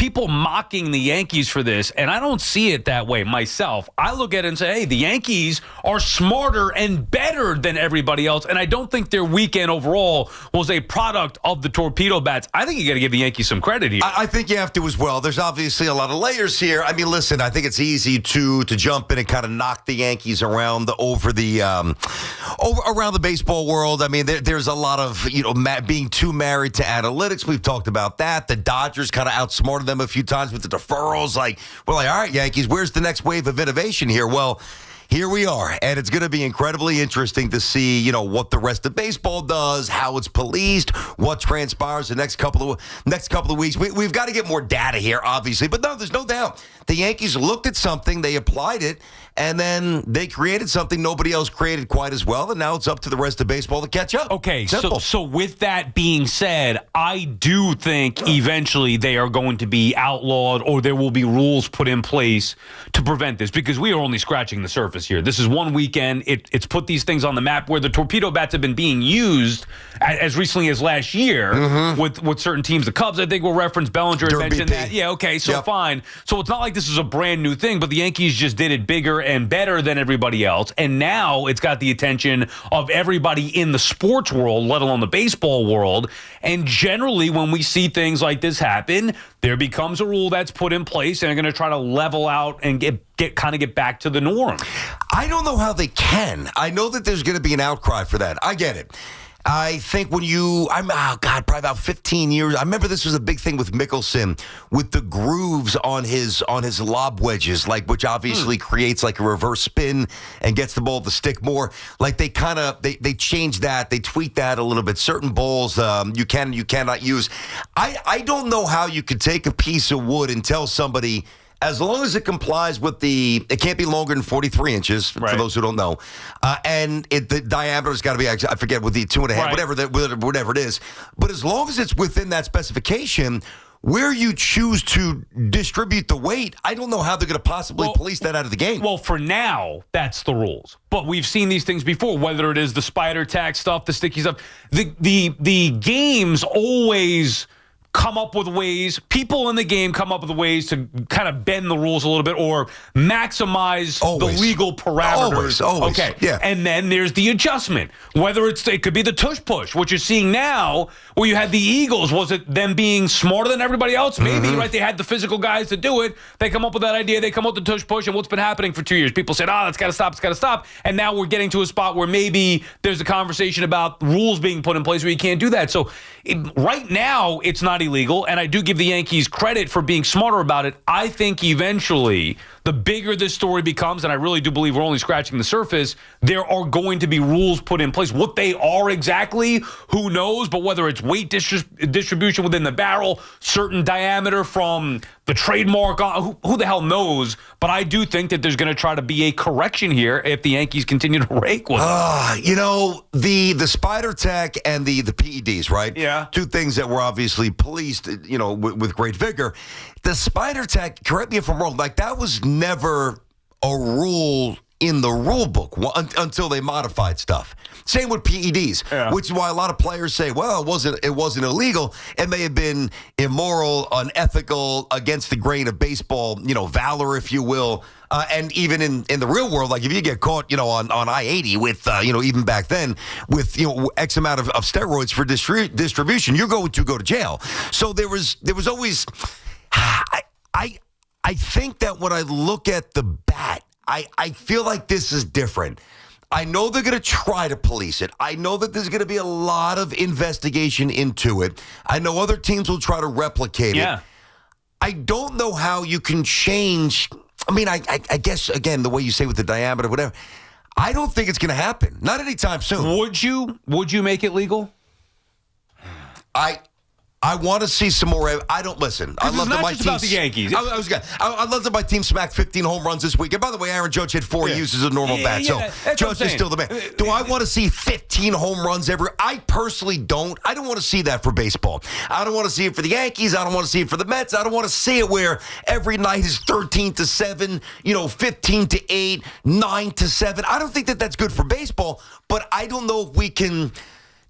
people mocking the Yankees for this, and I don't see it that way myself. I look at it and say, hey, the Yankees are smarter and better than everybody else, and I don't think their weekend overall was a product of the torpedo bats. I think you got to give the Yankees some credit here. I think you have to as well. There's obviously a lot of layers here. I mean, listen, I think it's easy to jump in and kind of knock the Yankees around around the baseball world. I mean, there's a lot of, being too married to analytics. We've talked about that. The Dodgers kind of outsmarted them a few times with the deferrals. All right, Yankees, where's the next wave of innovation here? Well, here we are, and it's going to be incredibly interesting to see, what the rest of baseball does, how it's policed, what transpires the next couple of weeks. We've got to get more data here, obviously, but no, there's no doubt. The Yankees looked at something, they applied it, and then they created something nobody else created quite as well, and now it's up to the rest of baseball to catch up. Okay, simple. So with that being said, I do think eventually they are going to be outlawed, or there will be rules put in place to prevent this, because we are only scratching the surface here. This is one weekend. It's put these things on the map where the torpedo bats have been being used as recently as last year with certain teams. The Cubs, I think, will reference. Bellinger had mentioned that. Yeah, okay, so fine. So it's not like this is a brand new thing, but the Yankees just did it bigger and better than everybody else, and now it's got the attention of everybody in the sports world, let alone the baseball world. And generally, when we see things like this happen, there becomes a rule that's put in place, and they're going to try to level out and get back to the norm. I don't know how they can. I know that there's going to be an outcry for that. I get it. I think probably about 15 years. I remember this was a big thing with Mickelson with the grooves on his lob wedges, which obviously creates a reverse spin and gets the ball to stick more. They changed that, they tweaked that a little bit. Certain balls you cannot use. I don't know how you could take a piece of wood and tell somebody, as long as it complies with it can't be longer than 43 inches, for those who don't know. And the diameter's got to be, I forget, with the 2.5, whatever it is. But as long as it's within that specification, where you choose to distribute the weight, I don't know how they're going to possibly police that out of the game. Well, for now, that's the rules. But we've seen these things before, whether it is the Spider Tack stuff, the sticky stuff. The games always come up with ways, people in the game come up with ways to kind of bend the rules a little bit or maximize the legal parameters. Always. Okay. Yeah. And then there's the adjustment. Whether it could be the tush push, which you're seeing now, where you had the Eagles. Was it them being smarter than everybody else? Maybe, right? They had the physical guys to do it. They come up with that idea. They come up with the tush push. And what's been happening for 2 years? People said, it's got to stop. And now we're getting to a spot where maybe there's a conversation about rules being put in place where you can't do that. So right now, it's not illegal, and I do give the Yankees credit for being smarter about it. I think eventually, the bigger this story becomes, and I really do believe we're only scratching the surface, there are going to be rules put in place. What they are exactly, who knows? But whether it's weight distribution within the barrel, certain diameter from the trademark, who the hell knows? But I do think that there's going to try to be a correction here if the Yankees continue to rake with it. The Spider Tack and the PEDs, right? Yeah. Two things that were obviously policed, with great vigor. The Spider Tack, correct me if I'm wrong, that was never a rule in the rule book until they modified stuff. Same with PEDs, which is why a lot of players say, well, it wasn't illegal. It may have been immoral, unethical, against the grain of baseball, valor, if you will. And even in the real world, if you get caught, on I-80 with, even back then, with, X amount of steroids for distribution, you're going to go to jail. So there was always, I think that when I look at the bat, I feel like this is different. I know they're going to try to police it. I know that there's going to be a lot of investigation into it. I know other teams will try to replicate it. I don't know how you can change. I mean, I guess, again, the way you say with the diameter, whatever, I don't think it's going to happen. Not anytime soon. Would you make it legal? I want to see some more. I don't listen. I love that my team. About the Yankees. I love that my team smacked 15 home runs this week. And by the way, Aaron Judge had 4 uses of normal bat. So Judge is still the man. Do I want to see 15 home runs every? I personally don't. I don't want to see that for baseball. I don't want to see it for the Yankees. I don't want to see it for the Mets. I don't want to see it where every night is 13-7, 15-8, 9-7. I don't think that that's good for baseball. But I don't know if we can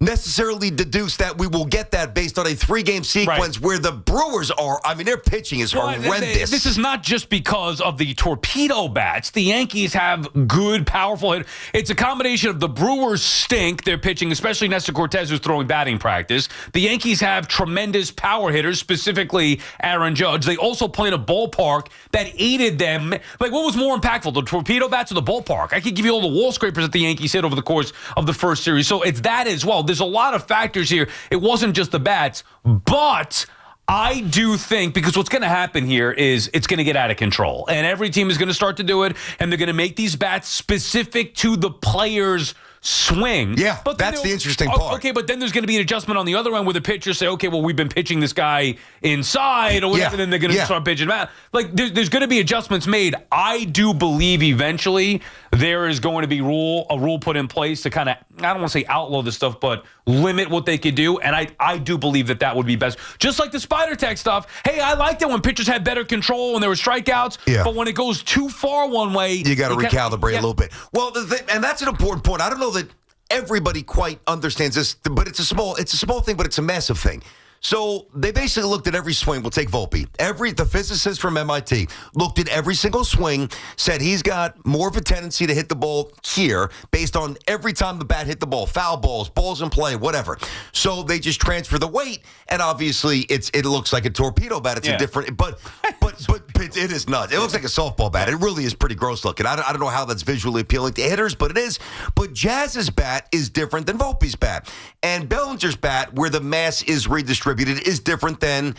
necessarily deduce that we will get that based on a 3-game sequence where the Brewers are, I mean, their pitching is horrendous. This is not just because of the torpedo bats. The Yankees have good, powerful hit. It's a combination of the Brewers stink, their pitching, especially Nestor Cortez, who's throwing batting practice. The Yankees have tremendous power hitters, specifically Aaron Judge. They also play in a ballpark that aided them. Like, what was more impactful, the torpedo bats or the ballpark? I could give you all the wall scrapers that the Yankees hit over the course of the first series. So it's that as well. There's a lot of factors here. It wasn't just the bats, but I do think, because what's going to happen here is it's going to get out of control, and every team is going to start to do it, and they're going to make these bats specific to the player's swing. Yeah, but that's the interesting part. Okay, but then there's going to be an adjustment on the other end where the pitchers say, okay, well, we've been pitching this guy inside or whatever, then they're going to start pitching back. Like, there's going to be adjustments made. I do believe eventually there is going to be a rule put in place to kind of, I don't want to say outlaw this stuff, but limit what they could do, and I do believe that would be best. Just like the Spider Tack stuff. Hey, I liked it when pitchers had better control and there were strikeouts, but when it goes too far one way, you got to recalibrate a little bit. Well, and that's an important point. I don't know that everybody quite understands this, but it's a small thing, but it's a massive thing. So they basically looked at every swing. We'll take Volpe. The physicist from MIT looked at every single swing, said he's got more of a tendency to hit the ball here based on every time the bat hit the ball, foul balls, balls in play, whatever. So they just transfer the weight, and obviously it looks like a torpedo bat. It's a different, but it is nuts. It looks like a softball bat. It really is pretty gross looking. I don't know how that's visually appealing to hitters, but it is. But Jazz's bat is different than Volpe's bat, and Bellinger's bat, where the mass is redistributed, is different than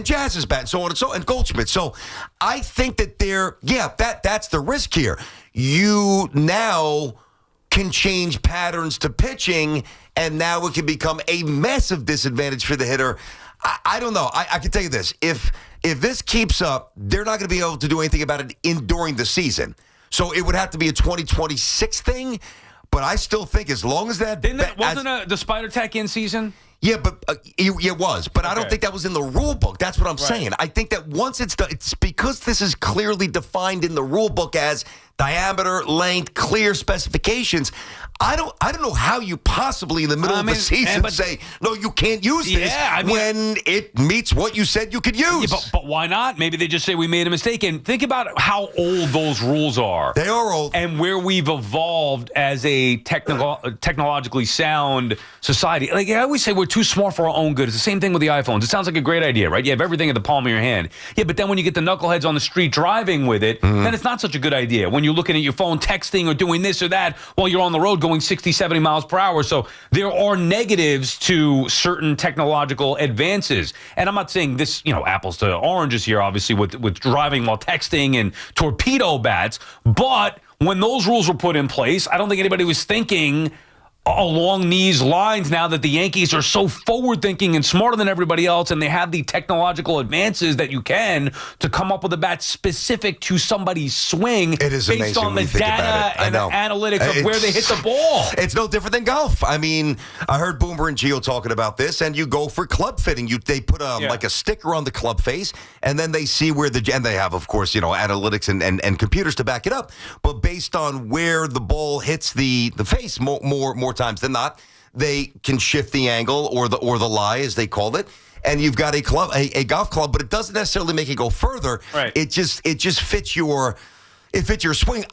Jazz's bat, and so on and Goldschmidt. So I think that that's the risk here. You now can change patterns to pitching, and now it can become a massive disadvantage for the hitter. I don't know. I can tell you this. If this keeps up, they're not going to be able to do anything about it during the season. So it would have to be a 2026 thing. But I still think as long as that... Wasn't the Spider Tack in season? Yeah, but it was. But I don't think that was in the rule book. That's what I'm saying. I think that once it's done, it's because this is clearly defined in the rule book as diameter, length, clear specifications. I don't know how you possibly in the middle of the season say, no, you can't use this when it meets what you said you could use. Yeah, but why not? Maybe they just say we made a mistake. And think about how old those rules are. They are old. And where we've evolved as a technologically sound society. Like I always say, we're too smart for our own good. It's the same thing with the iPhones. It sounds like a great idea, right? You have everything in the palm of your hand. Yeah, but then when you get the knuckleheads on the street driving with it, then it's not such a good idea. When you're looking at your phone, texting or doing this or that while you're on the road going 60, 70 miles per hour. So there are negatives to certain technological advances. And I'm not saying this, apples to oranges here, obviously, with driving while texting and torpedo bats. But when those rules were put in place, I don't think anybody was thinking along these lines now that the Yankees are so forward-thinking and smarter than everybody else, and they have the technological advances that you can to come up with a bat specific to somebody's swing. It is based amazing on the when you think data about it. and the analytics of where they hit the ball. It's no different than golf. I mean, I heard Boomer and Gio talking about this, and you go for club fitting. They put like a sticker on the club face, and then they see where and they have, of course, analytics and computers to back it up. But based on where the ball hits the face more times than not, they can shift the angle or the lie, as they called it, and you've got a golf club, but it doesn't necessarily make it go further. Right. It just fits your swing.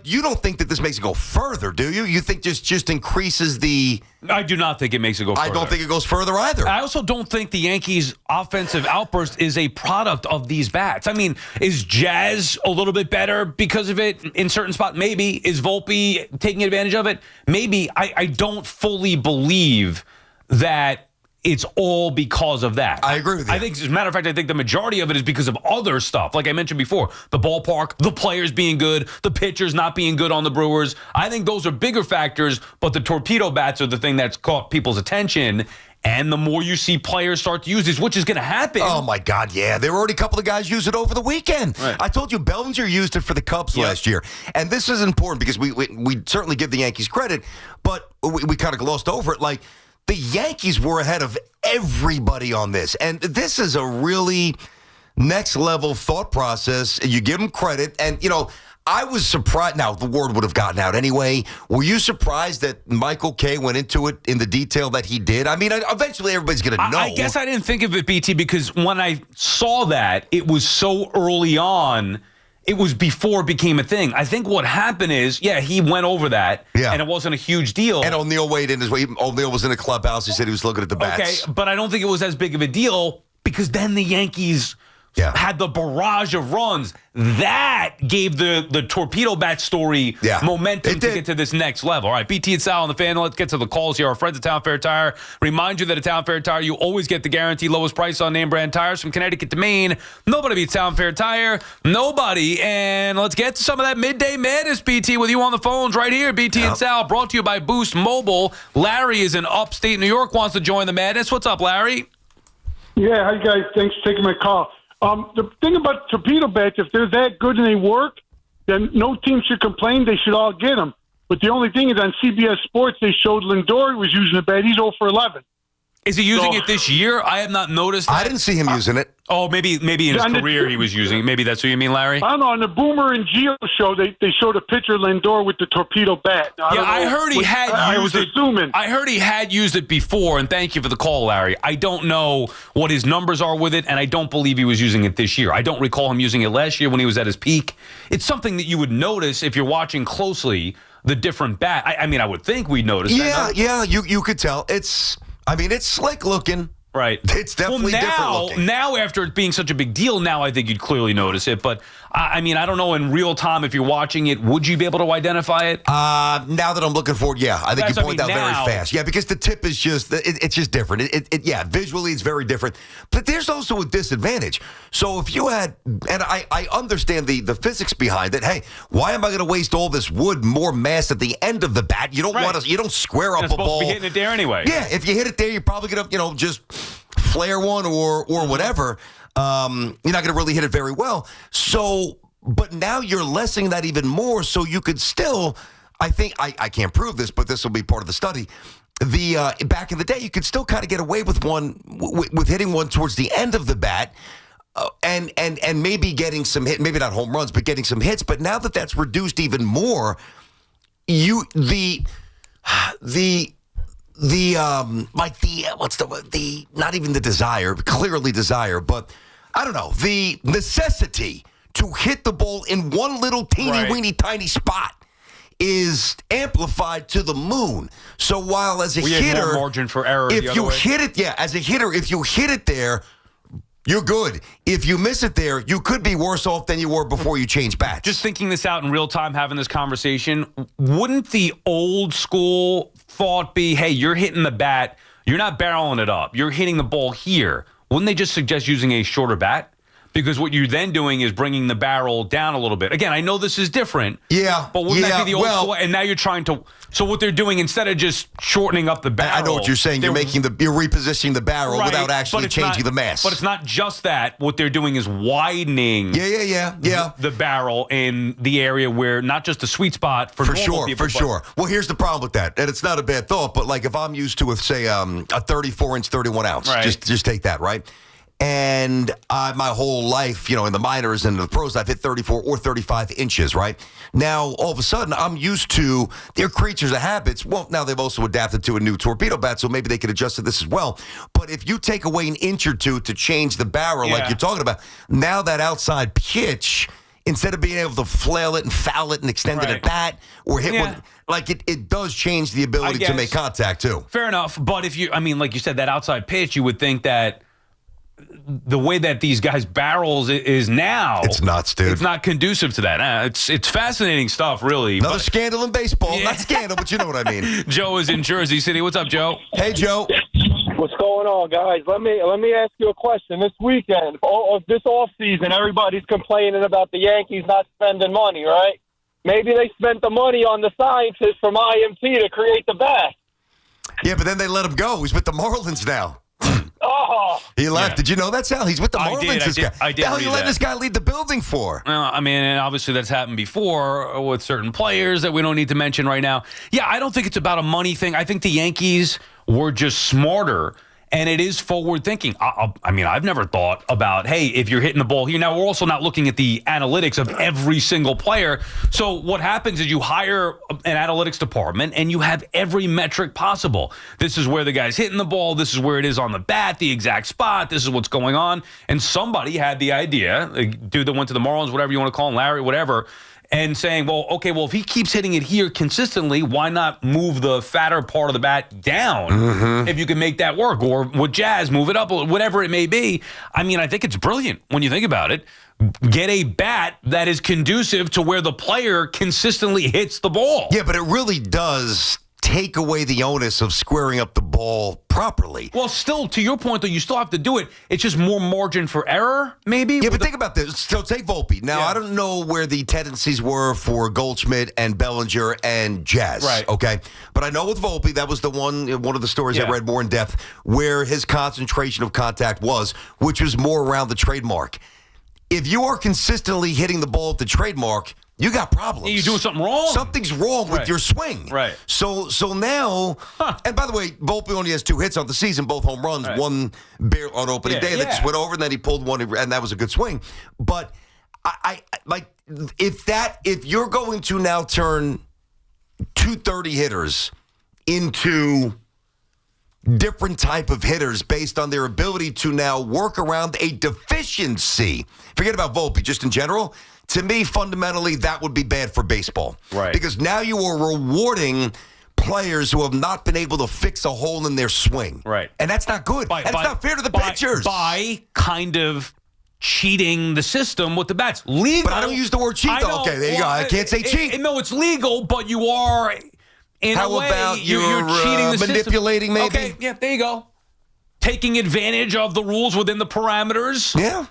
You don't think that this makes it go further, do you? You think just increases the... I do not think it makes it go further. I don't think it goes further either. I also don't think the Yankees' offensive outburst is a product of these bats. I mean, is Jazz a little bit better because of it in certain spots? Maybe. Is Volpe taking advantage of it? Maybe. I don't fully believe that it's all because of that. I agree with you. I think, as a matter of fact, I think the majority of it is because of other stuff. Like I mentioned before, the ballpark, the players being good, the pitchers not being good on the Brewers. I think those are bigger factors, but the torpedo bats are the thing that's caught people's attention. And the more you see players start to use this, which is going to happen. Oh, my God, yeah. There were already a couple of guys use it over the weekend. Right. I told you Bellinger used it for the Cubs last year. And this is important because we certainly give the Yankees credit, but we kind of glossed over it. Like, the Yankees were ahead of everybody on this. And this is a really next-level thought process. You give them credit. And, I was surprised. Now, the word would have gotten out anyway. Were you surprised that Michael Kay went into it in the detail that he did? I mean, eventually everybody's going to know. I guess I didn't think of it, BT, because when I saw that, it was so early on. It was before it became a thing. I think what happened is, he went over that, and it wasn't a huge deal. And O'Neal weighed in his way. O'Neal was in the clubhouse. He said he was looking at the bats. Okay, but I don't think it was as big of a deal because then the Yankees had the barrage of runs. That gave the torpedo bat story momentum to get to this next level. All right, BT and Sal on the Fan. Let's get to the calls here. Our friends at Town Fair Tire remind you that at Town Fair Tire, you always get the guaranteed lowest price on name brand tires from Connecticut to Maine. Nobody beats Town Fair Tire. Nobody. And let's get to some of that midday madness, BT, with you on the phones right here. BT and Sal, brought to you by Boost Mobile. Larry is in upstate New York, wants to join the madness. What's up, Larry? Yeah, hi guys. Thanks for taking my call. The thing about torpedo bats, if they're that good and they work, then no team should complain. They should all get them. But the only thing is on CBS Sports, they showed Lindor was using a bat. He's 0 for 11. Is he using it this year? I have not noticed that. I didn't see him using it. Oh, maybe in his career he was using it. Maybe that's what you mean, Larry? I don't know. On the Boomer and Gio show, they showed a picture of Lindor with the torpedo bat. I heard he had used it. Assuming. I heard he had used it before, and thank you for the call, Larry. I don't know what his numbers are with it, and I don't believe he was using it this year. I don't recall him using it last year when he was at his peak. It's something that you would notice if you're watching closely the different bat. I mean, I would think we'd notice that. Yeah, you could tell. It's slick looking. Right. It's definitely different looking. Now, after it being such a big deal, now I think you'd clearly notice it. But, I mean, I don't know in real time if you're watching it, would you be able to identify it? Now that I'm looking for it, I think you point out very fast. Yeah, because the tip is just, it's just different. Visually it's very different. But there's also a disadvantage. So if you had, and I understand the physics behind it. Hey, why am I going to waste all this wood, more mass at the end of the bat? You don't want to, you don't square up a ball. You're supposed to be hitting it there anyway. Yeah, if you hit it there, you're probably going to, just flare one or whatever. You're not going to really hit it very well. So, but now you're lessening that even more. So you could still, I think, I can't prove this, but this will be part of the study. Back in the day, you could still kind of get away with with hitting one towards the end of the bat. And maybe getting some hit, maybe not home runs, but getting some hits. But now that that's reduced even more, not even the desire, clearly desire, but I don't know, the necessity to hit the ball in one little teeny tiny spot is amplified to the moon. So while as a hitter, more margin for error if you hit it, as a hitter, if you hit it there, you're good. If you miss it there, you could be worse off than you were before you changed bats. Just thinking this out in real time, having this conversation, wouldn't the old school thought be, hey, you're hitting the bat, you're not barreling it up, you're hitting the ball here. Wouldn't they just suggest using a shorter bat? Because what you're then doing is bringing the barrel down a little bit. Again, I know this is different. Yeah. But wouldn't that be the old school? And now you're trying to. So what they're doing, instead of just shortening up the barrel. I know what you're saying. You're repositioning the barrel without actually changing the mass. But it's not just that. What they're doing is widening. The barrel in the area where not just a sweet spot for normal people. For sure. Well, here's the problem with that, and it's not a bad thought. But like if I'm used to, say, a 34-inch, 31-ounce, just take that, right? And my whole life, in the minors and the pros, I've hit 34 or 35 inches, right? Now, all of a sudden, I'm used to, they're creatures of habits. Well, now they've also adapted to a new torpedo bat, so maybe they could adjust to this as well. But if you take away an inch or two to change the barrel like you're talking about, now that outside pitch, instead of being able to flail it and foul it and extend it at bat or hit one, like it does change the ability to make contact too. Fair enough. But if you, like you said, that outside pitch, you would think that the way that these guys barrels is now, it's nuts, dude. It's not conducive to that. It's fascinating stuff, really. Another scandal in baseball. Not scandal, but you know what I mean. Joe is in Jersey City. What's up, Joe? Hey, Joe. What's going on, guys? Let me ask you a question. This weekend, this off season, everybody's complaining about the Yankees not spending money, right? Maybe they spent the money on the scientists from IMT to create the bat. Yeah, but then they let him go. He's with the Marlins now. Oh, he left. Yeah. Did you know that, Sal? He's with the Marlins. I did. The hell you letting this guy lead the building for? Well, and obviously that's happened before with certain players that we don't need to mention right now. Yeah, I don't think it's about a money thing. I think the Yankees were just smarter and it is forward thinking. I mean, I've never thought about, hey, if you're hitting the ball here. Now, we're also not looking at the analytics of every single player. So what happens is you hire an analytics department, and you have every metric possible. This is where the guy's hitting the ball. This is where it is on the bat, the exact spot. This is what's going on. And somebody had the idea, a dude that went to the Marlins, whatever you want to call him, Larry, whatever, and saying, well, okay, well, if he keeps hitting it here consistently, why not move the fatter part of the bat down if you can make that work? Or with Jazz, move it up, or whatever it may be. I mean, I think it's brilliant when you think about it. Get a bat that is conducive to where the player consistently hits the ball. Yeah, but it really does take away the onus of squaring up the ball properly. Well, still, to your point, though, you still have to do it. It's just more margin for error, maybe? Yeah, but think about this. So take Volpe. Now, I don't know where the tendencies were for Goldschmidt and Bellinger and Jazz. Right. Okay. But I know with Volpe, that was the one of the stories I read more in depth, where his concentration of contact was, which was more around the trademark. If you are consistently hitting the ball at the trademark, you got problems. You're doing something wrong. Something's wrong with your swing. Right. So now, and by the way, Volpe only has 2 hits on the season, both home runs, one bare on opening day that just went over, and then he pulled one, and that was a good swing. But I like if you're going to now turn 230 hitters into different type of hitters based on their ability to now work around a deficiency. Forget about Volpe, just in general. To me, fundamentally, that would be bad for baseball. Right. Because now you are rewarding players who have not been able to fix a hole in their swing. Right. And that's not good. And it's not fair to the pitchers. By kind of cheating the system with the bats. Legal. But I don't use the word cheat, though. Okay, there you go. I can't say cheat. No, it's legal, but you are, in a way, about you're cheating the manipulating, system. maybe? Okay, yeah, there you go. Taking advantage of the rules within the parameters. Yeah.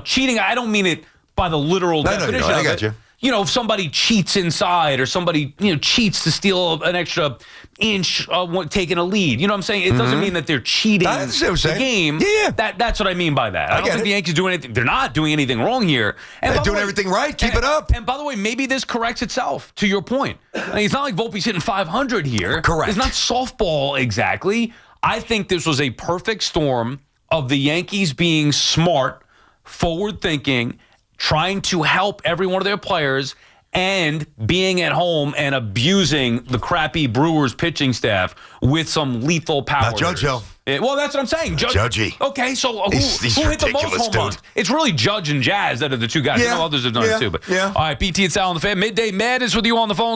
Cheating, I don't mean it by the literal definition I of got it. If somebody cheats inside, or somebody, cheats to steal an extra inch taking a lead. You know what I'm saying? It doesn't mean that they're cheating the game. Yeah. That's what I mean by that. I don't think the Yankees do anything. They're not doing anything wrong here. And they're doing everything right. Keep it up. And by the way, maybe this corrects itself, to your point. I mean, it's not like Volpe's hitting 500 here. Correct. It's not softball exactly. I think this was a perfect storm of the Yankees being smart, forward-thinking, trying to help every one of their players, and being at home and abusing the crappy Brewers pitching staff with some lethal power. Not JoJo. Well, that's what I'm saying. Judgy. Okay, so who He's hit the most home dude. runs? It's really Judge and Jazz that are the 2 guys. I know others have done it too. But all right, BT and Sal on the Fan. Midday Madness with you on the phone.